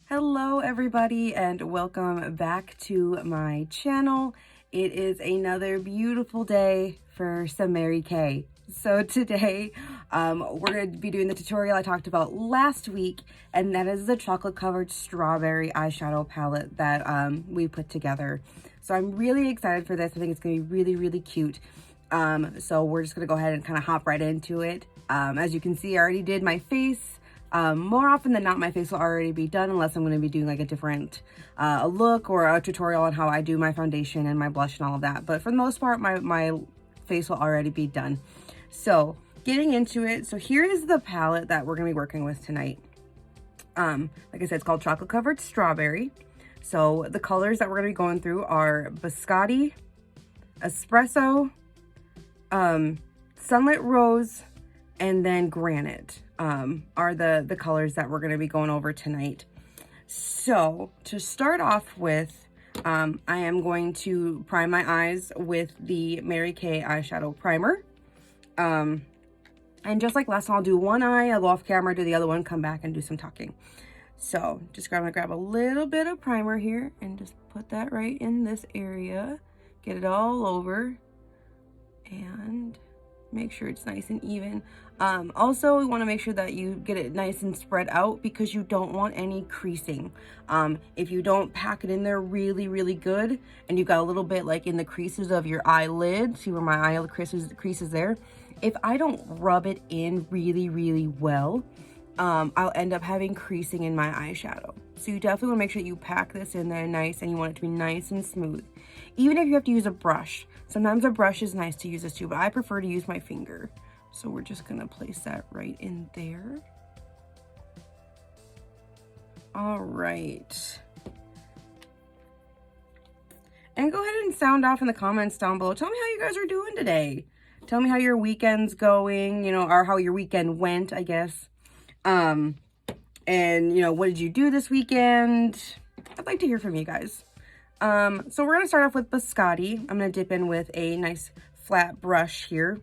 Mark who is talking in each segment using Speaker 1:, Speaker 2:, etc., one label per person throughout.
Speaker 1: Hello everybody and welcome back to my channel. It is another beautiful day for some Mary Kay. So today we're going to be doing the tutorial I talked about last week, and that is the chocolate covered strawberry eyeshadow palette that we put together. So I'm really excited for this. I think it's going to be really cute. So we're just going to go ahead and kind of hop right into it. As you can see, I already did my face. More often than not, my face will already be done unless I'm going to be doing like a different look or a tutorial on how I do my foundation and my blush and all of that. But for the most part, my face will already be done. So getting into it. So here is the palette that we're going to be working with tonight. Like I said, it's called Chocolate Covered Strawberry. So the colors that we're going to be going through are Biscotti, Espresso, Sunlit Rose, and then Granite. Are the colors that we're going to be going over tonight. So to start off with, I am going to prime my eyes with the Mary Kay eyeshadow primer. And just like last time, I'll do one eye, I'll go off camera, do the other one, come back and do some talking. So just gonna grab a little bit of primer here and just put that right in this area, get it all over, and make sure it's nice and even. Also, we want to make sure that you get it nice and spread out because you don't want any creasing. If you don't pack it in there really good and you've got a little bit like in the creases of your eyelid, see where my eyelid creases there, if I don't rub it in really well, I'll end up having creasing in my eyeshadow. So you definitely want to make sure that you pack this in there nice and you want it to be nice and smooth. Even if you have to use a brush. Sometimes a brush is nice to use this too, but I prefer to use my finger. So we're just gonna place that right in there. All right. And go ahead and sound off in the comments down below. Tell me how you guys are doing today. Tell me how your weekend's going, you know, or how your weekend went, I guess. And, you know, what did you do this weekend? I'd like to hear from you guys. So we're going to start off with Biscotti. I'm going to dip in with a nice flat brush here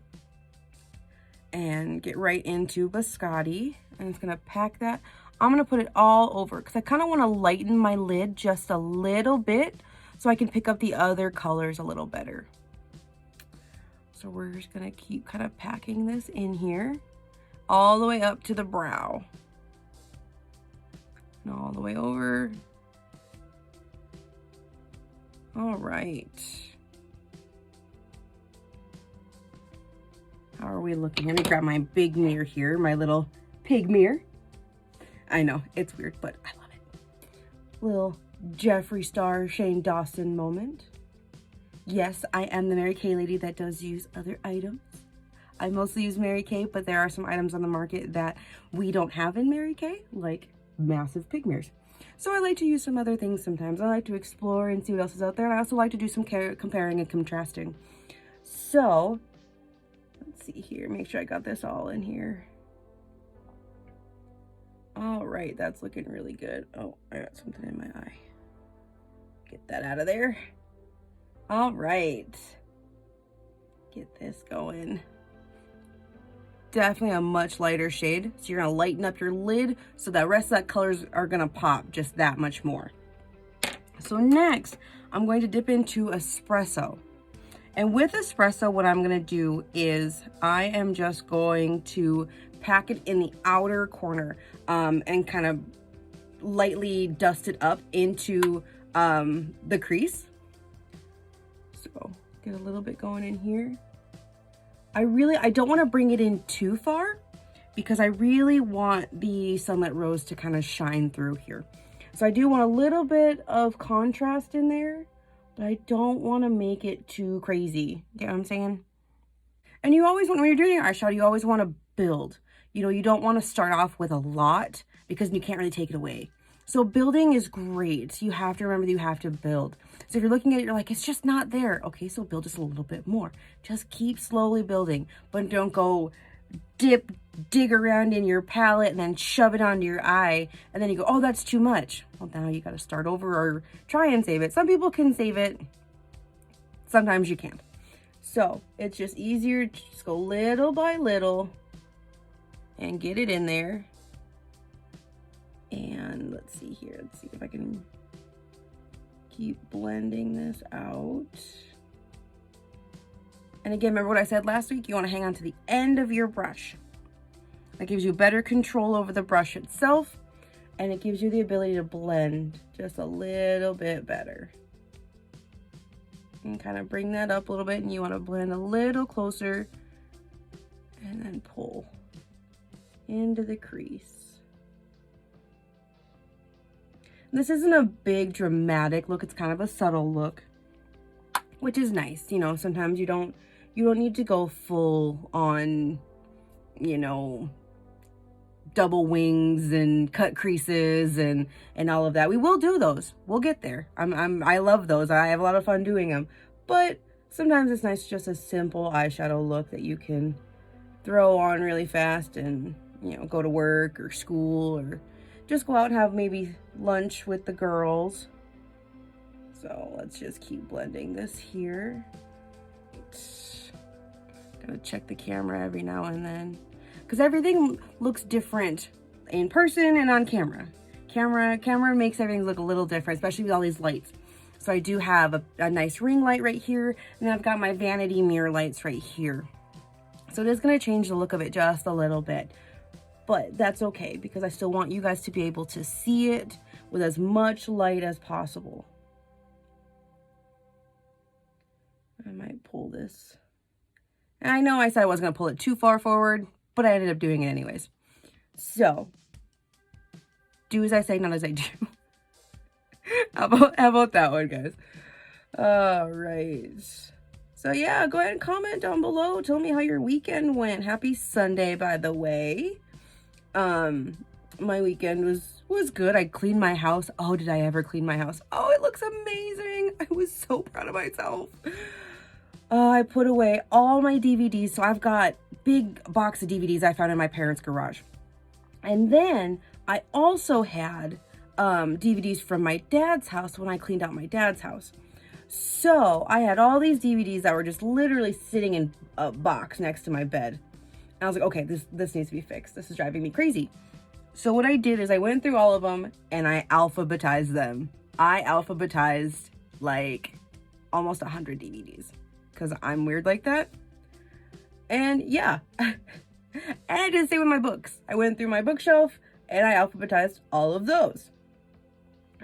Speaker 1: and get right into Biscotti. I'm just going to pack that. I'm going to put it all over because I kind of want to lighten my lid just a little bit so I can pick up the other colors a little better. So we're just going to keep kind of packing this in here all the way up to the brow and all the way over. All right. How are we looking? Let me grab my big mirror here, my little pig mirror. I know, it's weird, but I love it. Little Jeffree Star, Shane Dawson moment. Yes, I am the Mary Kay lady that does use other items. I mostly use Mary Kay, but there are some items on the market that we don't have in Mary Kay, like massive pig mirrors. So I like to use some other things sometimes. I like to explore and see what else is out there. And I also like to do some comparing and contrasting. So, let's see here. Make sure I got this all in here. All right, that's looking really good. Oh, I got something in my eye. Get that out of there. All right. Get this going. Definitely a much lighter shade, so you're gonna lighten up your lid so that rest of that colors are gonna pop just that much more. So next, I'm going to dip into Espresso. And with Espresso, what I'm gonna do is I am just going to pack it in the outer corner and kind of lightly dust it up into the crease. So get a little bit going in here. I don't want to bring it in too far because I really want the Sunlit Rose to kind of shine through here. So I do want a little bit of contrast in there, but I don't want to make it too crazy. Get what I'm saying? And you always want, when you're doing your eyeshadow, you always want to build. You know, you don't want to start off with a lot because you can't really take it away. So building is great. You have to remember that you have to build. So if you're looking at it, you're like, it's just not there. Okay, so build just a little bit more. Just keep slowly building, but don't go dig around in your palette and then shove it onto your eye. And then you go, oh, that's too much. Well, now you got to start over or try and save it. Some people can save it. Sometimes you can't. So it's just easier to just go little by little and get it in there. And let's see here. Let's see if I can keep blending this out. And again, remember what I said last week? You want to hang on to the end of your brush. That gives you better control over the brush itself, and it gives you the ability to blend just a little bit better. And kind of bring that up a little bit, and you want to blend a little closer and then pull into the crease. This isn't a big dramatic look, it's kind of a subtle look, which is nice. You know, sometimes you don't need to go full on, you know, double wings and cut creases and all of that. We will do those. We'll get there. I love those. I have a lot of fun doing them. But sometimes it's nice, just a simple eyeshadow look that you can throw on really fast and, you know, go to work or school, or just go out and have maybe lunch with the girls. So let's just keep blending this here. Gotta check the camera every now and then, because everything looks different in person and on camera. Camera makes everything look a little different, especially with all these lights. So I do have a nice ring light right here, and then I've got my vanity mirror lights right here. So it is going to change the look of it just a little bit, but that's okay, because I still want you guys to be able to see it with as much light as possible. I might pull this. And I know I said I wasn't going to pull it too far forward, but I ended up doing it anyways. So, do as I say, not as I do. How about that one, guys? All right. So yeah, go ahead and comment down below. Tell me how your weekend went. Happy Sunday, by the way. My weekend was good. I cleaned my house. Oh, did I ever clean my house? Oh, it looks amazing. I was so proud of myself. I put away all my DVDs. So I've got big box of DVDs I found in my parents' garage. And then I also had DVDs from my dad's house when I cleaned out my dad's house. So I had all these DVDs that were just literally sitting in a box next to my bed. And I was like, okay, this needs to be fixed. This is driving me crazy. So what I did is I went through all of them and I alphabetized them. I alphabetized like almost 100 DVDs because I'm weird like that. And yeah, and I did the same with my books. I went through my bookshelf and I alphabetized all of those.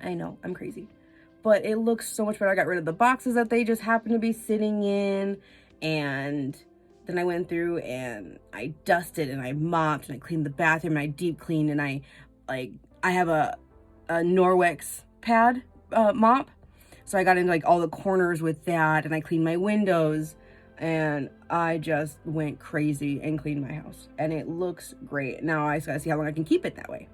Speaker 1: I know, I'm crazy. But it looks so much better. I got rid of the boxes that they just happened to be sitting in. And then I went through and I dusted and I mopped and I cleaned the bathroom and I deep cleaned. And I have a Norwex pad mop. So I got into like all the corners with that, and I cleaned my windows. And I just went crazy and cleaned my house. And it looks great. Now I just gotta see how long I can keep it that way.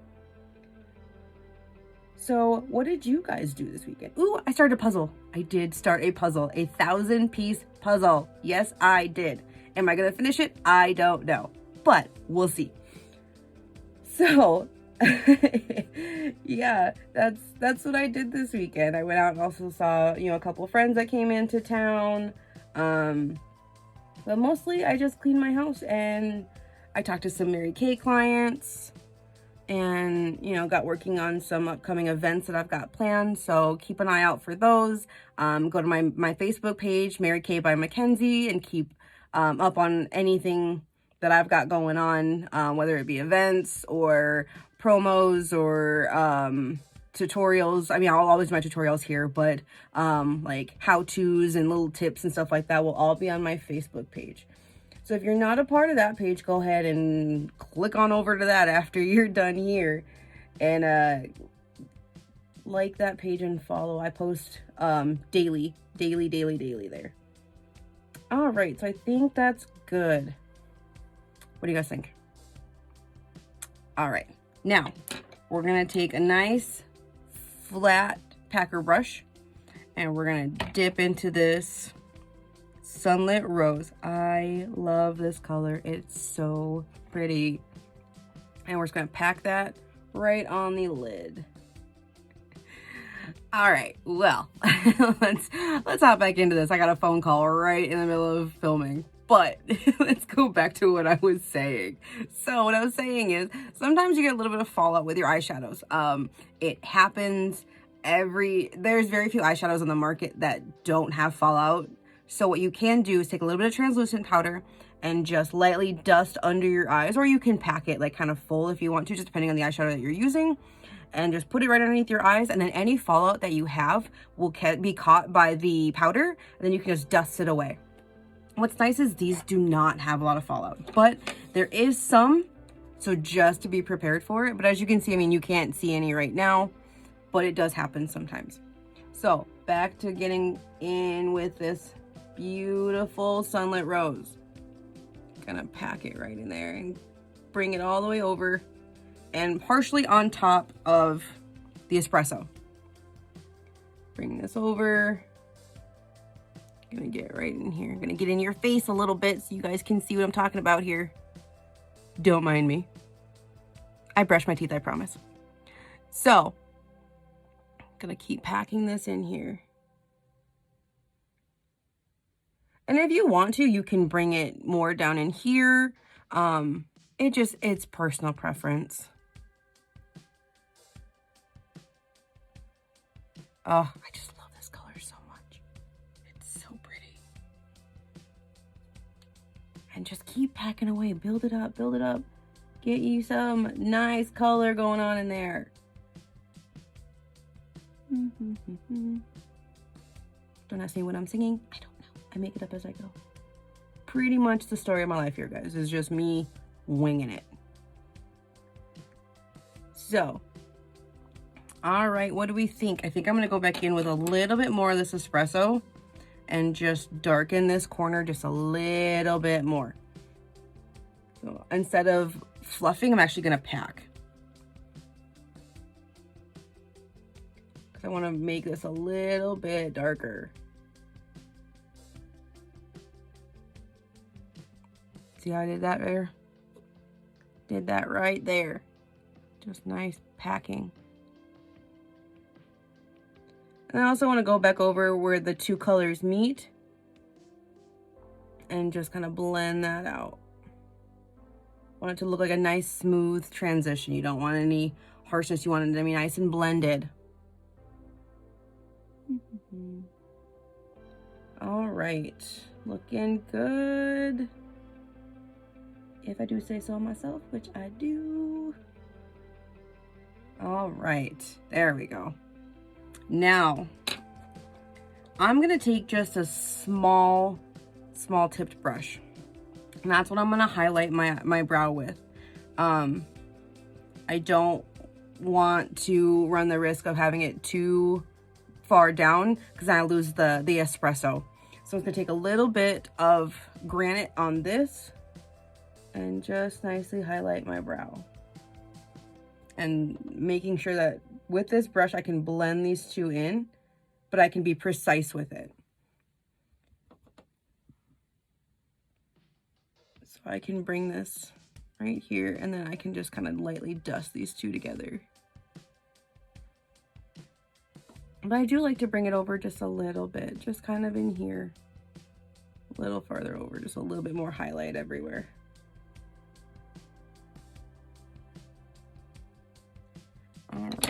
Speaker 1: So what did you guys do this weekend? Ooh, I started a puzzle. I did start a puzzle, a 1,000-piece puzzle. Yes, I did. Am I gonna finish it? I don't know, but we'll see. So yeah, that's what I did this weekend. I went out and also saw, you know, a couple of friends that came into town. But mostly I just cleaned my house and I talked to some Mary Kay clients. And, you know, got working on some upcoming events that I've got planned. So keep an eye out for those. Go to my Facebook page, Mary Kay by Mackenzie, and keep up on anything that I've got going on, whether it be events or promos or tutorials. I mean, I'll always do my tutorials here, but like how-tos and little tips and stuff like that will all be on my Facebook page. So if you're not a part of that page, go ahead and click on over to that after you're done here. And like that page and follow. I post daily there. All right, so I think that's good. What do you guys think? All right, now we're gonna take a nice flat packer brush and we're gonna dip into this Sunlit Rose. I love this color. It's so pretty. And we're just gonna pack that right on the lid. All right, well, let's hop back into this. I got a phone call right in the middle of filming. But let's go back to what I was saying. So what I was saying is sometimes you get a little bit of fallout with your eyeshadows. It happens there's very few eyeshadows on the market that don't have fallout. So what you can do is take a little bit of translucent powder and just lightly dust under your eyes, or you can pack it like kind of full if you want to, just depending on the eyeshadow that you're using, and just put it right underneath your eyes, and then any fallout that you have will be caught by the powder, and then you can just dust it away. What's nice is these do not have a lot of fallout, but there is some, so just to be prepared for it. But as you can see, I mean, you can't see any right now, but it does happen sometimes. So back to getting in with this beautiful Sunlit Rose. Gonna pack it right in there and bring it all the way over and partially on top of the Espresso. Bring this over. Gonna get right in here. Gonna get in your face a little bit so you guys can see what I'm talking about here. Don't mind me. I brush my teeth, I promise. So, gonna keep packing this in here. And if you want to, you can bring it more down in here. It's personal preference. Oh, I just love this color so much. It's so pretty. And just keep packing away. Build it up, build it up. Get you some nice color going on in there. Don't ask me what I'm singing. I don't know. I make it up as I go. Pretty much the story of my life here, guys. Is just me winging it. So, all right, what do we think? I think I'm gonna go back in with a little bit more of this Espresso and just darken this corner just a little bit more. So instead of fluffing, I'm actually gonna pack. Because I wanna make this a little bit darker. See how I did that there? Did that right there. Just nice packing. And I also want to go back over where the two colors meet and just kind of blend that out. Want it to look like a nice smooth transition. You don't want any harshness. You want it to be nice and blended. All right, looking good. If I do say so myself, which I do. All right, there we go. Now, I'm gonna take just a small tipped brush. And that's what I'm gonna highlight my brow with. I don't want to run the risk of having it too far down because I lose the Espresso. So I'm gonna take a little bit of Granite on this and just nicely highlight my brow. And making sure that with this brush, I can blend these two in, but I can be precise with it. So I can bring this right here, and then I can just kind of lightly dust these two together. But I do like to bring it over just a little bit, just kind of in here, a little farther over, just a little bit more highlight everywhere. All right,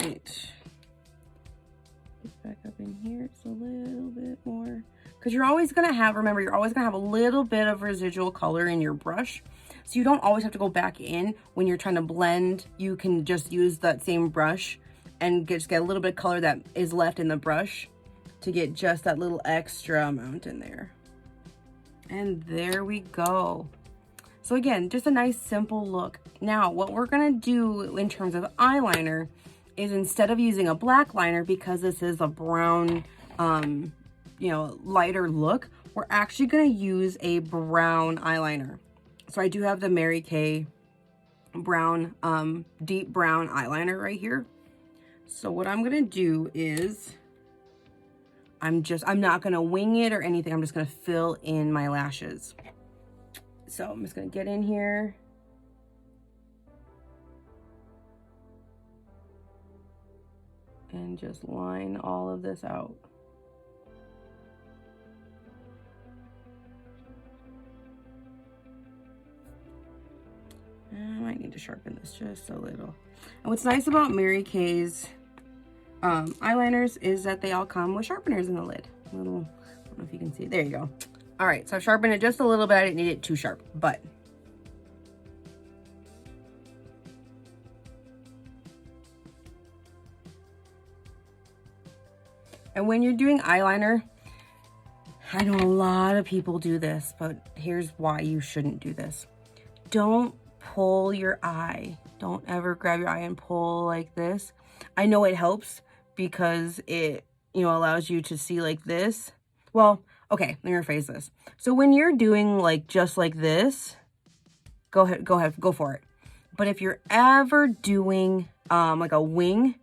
Speaker 1: get back up in here just a little bit more, because you're always gonna have, remember, you're always gonna have a little bit of residual color in your brush, so you don't always have to go back in when you're trying to blend. You can just use that same brush and just get a little bit of color that is left in the brush to get just that little extra amount in there. And there we go. So again, just a nice simple look. Now, what we're gonna do in terms of eyeliner is, instead of using a black liner, because this is a brown, you know, lighter look, we're actually gonna use a brown eyeliner. So I do have the Mary Kay brown, deep brown eyeliner right here. So what I'm gonna do is, I'm not gonna wing it or anything. I'm just gonna fill in my lashes. So I'm just gonna get in here. And just line all of this out. might need to sharpen this just a little. And what's nice about Mary Kay's eyeliners is that they all come with sharpeners in the lid. Little, I don't know if you can see. There you go. All right, so I've sharpened it just a little bit. I didn't need it too sharp, but and when you're doing eyeliner, I know a lot of people do this, but here's why you shouldn't do this. Don't pull your eye. Don't ever grab your eye and pull like this. I know it helps because it, you know, allows you to see like this. Well, okay, let me rephrase this. So when you're doing like just like this, go ahead, go for it. But if you're ever doing like a wing,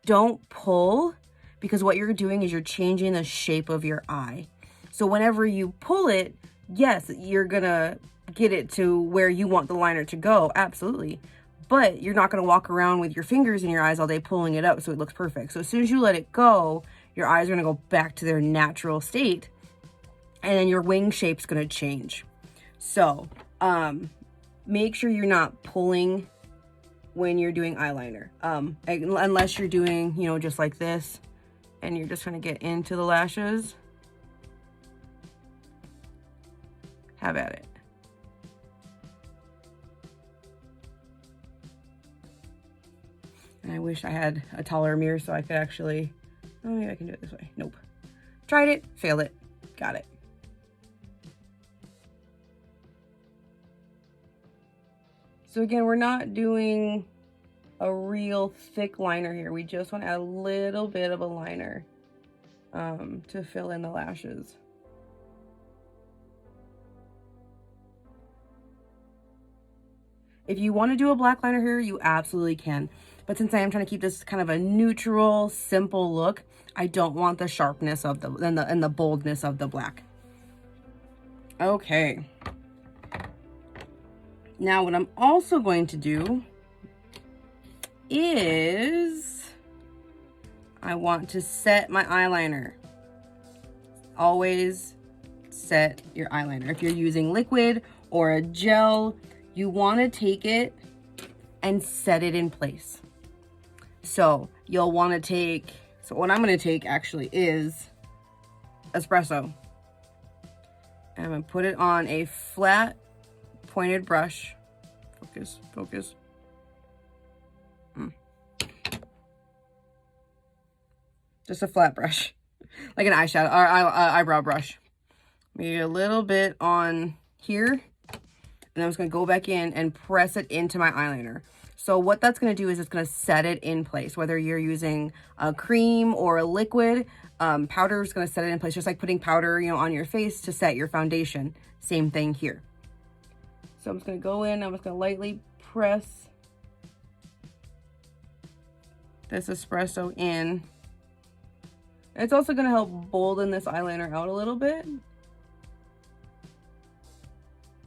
Speaker 1: don't pull, because what you're doing is you're changing the shape of your eye. So whenever you pull it, yes, you're gonna get it to where you want the liner to go, absolutely. But you're not gonna walk around with your fingers in your eyes all day pulling it up so it looks perfect. So as soon as you let it go, your eyes are gonna go back to their natural state, and then your wing shape's gonna change. So make sure you're not pulling when you're doing eyeliner, unless you're doing, you know, just like this, and you're just trying to get into the lashes. Have at it. And I wish I had a taller mirror so I could actually, oh, maybe I can do it this way. Nope. Tried it, failed it, got it. So again, we're not doing a real thick liner here. We just want to add a little bit of a liner to fill in the lashes. If you want to do a black liner here, you absolutely can. But since I am trying to keep this kind of a neutral, simple look, I don't want the sharpness of and the boldness of the black. Okay. Now what I'm also going to do is I want to set my eyeliner. Always set your eyeliner. If you're using liquid or a gel, you want to take it and set it in place. So you'll want to take, so what I'm going to take actually is Espresso. And I'm going to put it on a flat pointed brush. Focus, focus. Just a flat brush, like an eyeshadow or eyebrow brush. Maybe a little bit on here, and I'm just gonna go back in and press it into my eyeliner. So what that's gonna do is it's gonna set it in place. Whether you're using a cream or a liquid, powder is gonna set it in place, just like putting powder, you know, on your face to set your foundation. Same thing here. So I'm just gonna go in, I'm just gonna lightly press this Espresso in. It's also gonna help bolden this eyeliner out a little bit.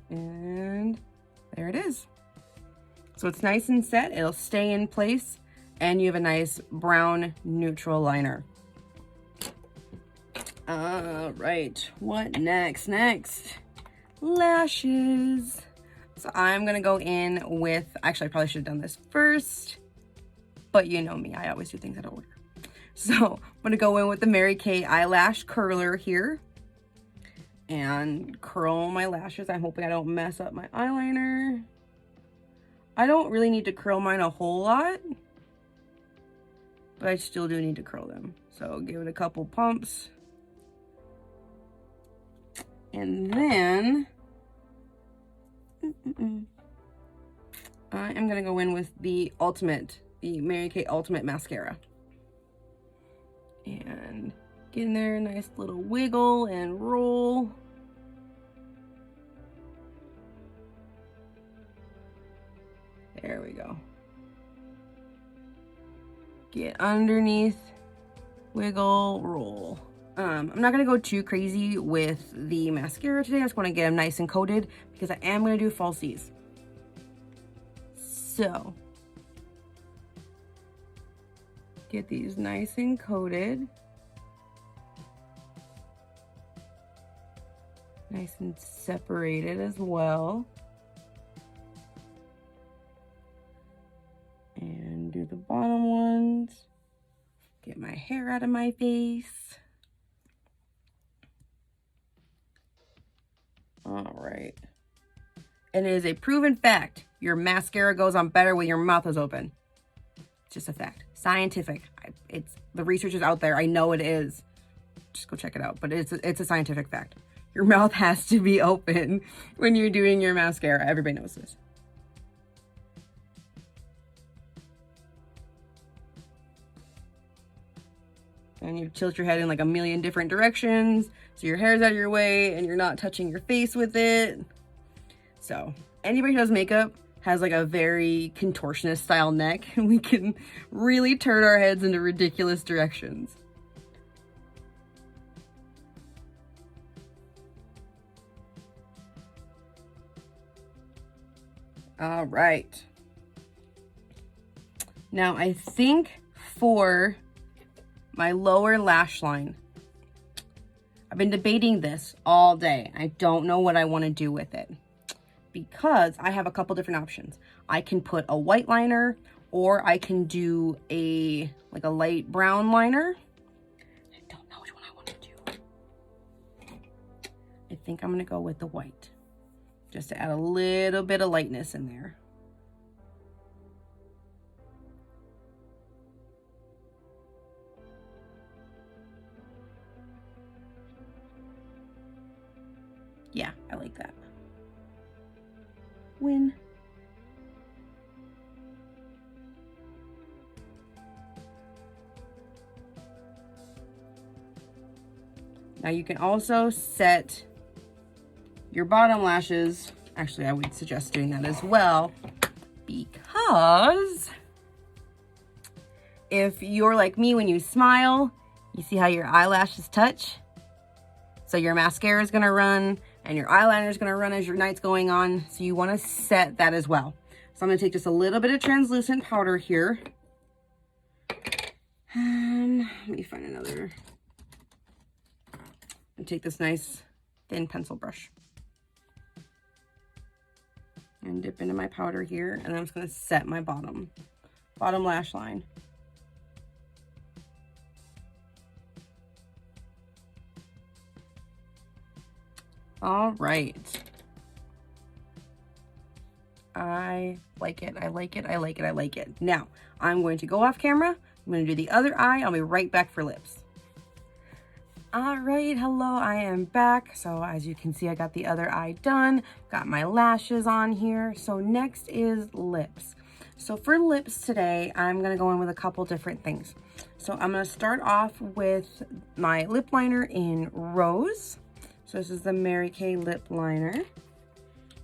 Speaker 1: And there it is. So it's nice and set, it'll stay in place, and you have a nice brown neutral liner. All right, what next? Lashes. So I'm gonna go in with, actually I probably should have done this first, but you know me, I always do things out of order. So I'm gonna go in with the Mary Kay Eyelash Curler here and curl my lashes. I'm hoping I don't mess up my eyeliner. I don't really need to curl mine a whole lot, but I still do need to curl them. So give it a couple pumps. And then I am gonna go in with the Mary Kay Ultimate Mascara. And get in there, nice little wiggle and roll. There we go. Get underneath, wiggle, roll. I'm not gonna go too crazy with the mascara today. I just wanna get them nice and coated because I am gonna do falsies. So, get these nice and coated. Nice and separated as well. brown ones. Get my hair out of my face. All right. And it is a proven fact. Your mascara goes on better when your mouth is open. It's just a fact. Scientific. It's the research is out there. I know it is. Just go check it out. But it's a scientific fact. Your mouth has to be open when you're doing your mascara. Everybody knows this. And you tilt your head in like a million different directions, so your hair's out of your way and you're not touching your face with it. So anybody who does makeup has like a very contortionist style neck, and we can really turn our heads into ridiculous directions. All right. Now I think for my lower lash line, I've been debating this all day. I don't know what I want to do with it because I have a couple different options. I can put a white liner, or I can do a light brown liner. I don't know which one I want to do. I think I'm going to go with the white, just to add a little bit of lightness in there. Yeah, I like that. Win. Now you can also set your bottom lashes. Actually, I would suggest doing that as well, because if you're like me, when you smile, you see how your eyelashes touch? So your mascara is gonna run and your eyeliner is gonna run as your night's going on. So you wanna set that as well. So I'm gonna take just a little bit of translucent powder here. Let me find another. And take this nice thin pencil brush and dip into my powder here. And then I'm just gonna set my bottom lash line. All right. I like it. I like it. I like it. I like it. Now, I'm going to go off camera. I'm going to do the other eye. I'll be right back for lips. All right. Hello. I am back. So as you can see, I got the other eye done. Got my lashes on here. So next is lips. So for lips today, I'm going to go in with a couple different things. So I'm going to start off with my lip liner in Rose. So this is the Mary Kay lip liner. And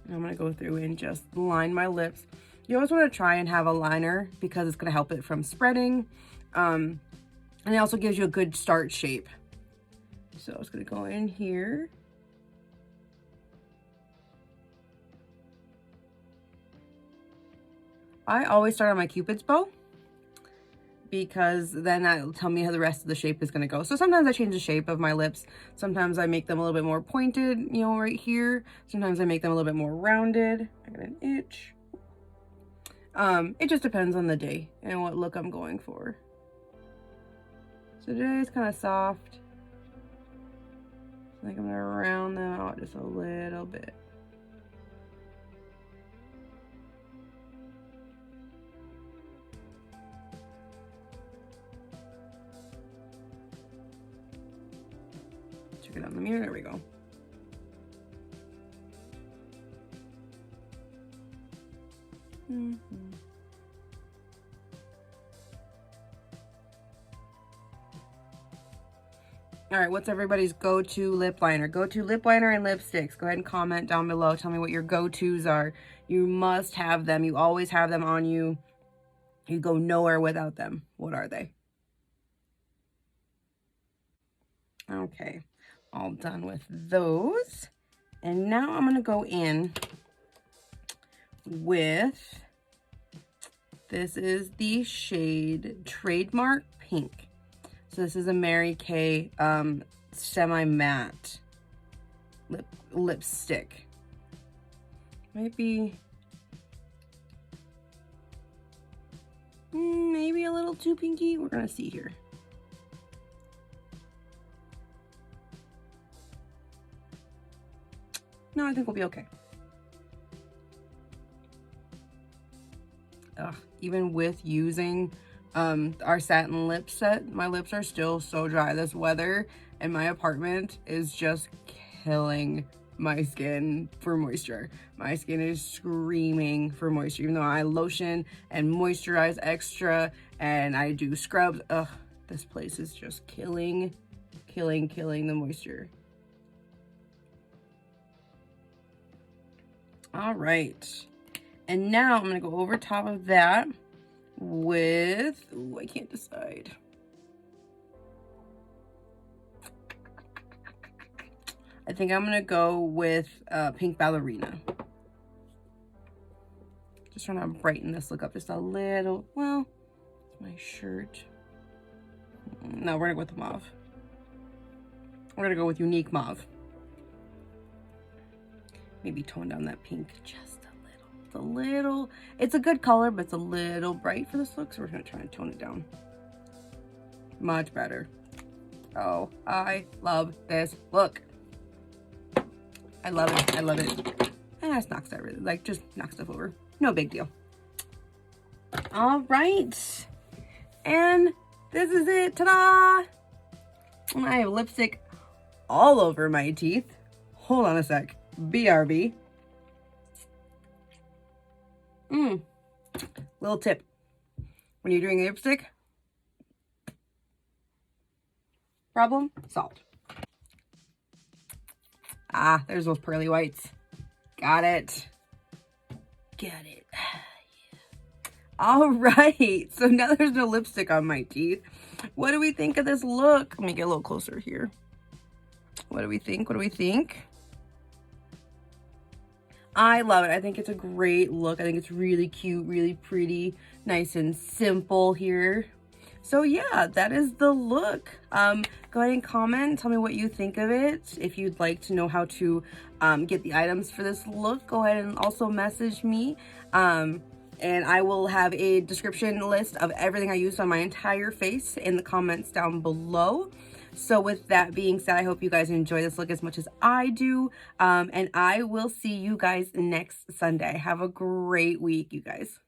Speaker 1: I'm gonna go through and just line my lips. You always wanna try and have a liner because it's gonna help it from spreading. And it also gives you a good start shape. So it's gonna go in here. I always start on my Cupid's bow, because then that'll tell me how the rest of the shape is going to go. So sometimes I change the shape of my lips. Sometimes I make them a little bit more pointed, you know, right here. Sometimes I make them a little bit more rounded. I got an itch. It just depends on the day and what look I'm going for. So today it's kind of soft. I think I'm going to round them out just a little bit. Check it out in the mirror. There we go. All right, what's everybody's go-to lip liner? Go-to lip liner and lipsticks. Go ahead and comment down below. Tell me what your go-tos are. You must have them. You always have them on you. You go nowhere without them. What are they? Okay, all done with those. And now I'm going to go in with, this is the shade Trademark Pink. So this is a Mary Kay semi-matte lipstick. Might be Maybe a little too pinky. We're gonna see here. No, I think we'll be okay. Ugh, even with using our satin lip set, my lips are still so dry. This weather in my apartment is just killing my skin for moisture. My skin is screaming for moisture, even though I lotion and moisturize extra and I do scrubs. Ugh, this place is just killing the moisture. All right, and now I'm gonna go over top of that with, ooh, I can't decide. I think I'm gonna go with Pink Ballerina. Just trying to brighten this look up just a little. Well, it's my shirt. No, we're gonna go with the mauve. We're gonna go with Unique Mauve. Maybe tone down that pink just a little. It's a little, it's a good color, but it's a little bright for this look, so we're gonna try and tone it down. Much better. Oh, I love this look. I love it. I love it. And it's knocked everything, like just knock stuff over. No big deal. All right. And this is it. Ta-da! I have lipstick all over my teeth. Hold on a sec. BRB. Little tip. When you're doing a lipstick, problem solved. Ah, there's those pearly whites. Got it. Got it. Yeah. All right. So now there's no lipstick on my teeth. What do we think of this look? Let me get a little closer here. What do we think? What do we think? I love it. I think it's a great look. I think it's really cute, really pretty, nice and simple here. So yeah, that is the look. Go ahead and comment, tell me what you think of it. If you'd like to know how to get the items for this look, go ahead and also message me. And I will have a description list of everything I used on my entire face in the comments down below. So with that being said, I hope you guys enjoy this look as much as I do. And I will see you guys next Sunday. Have a great week, you guys.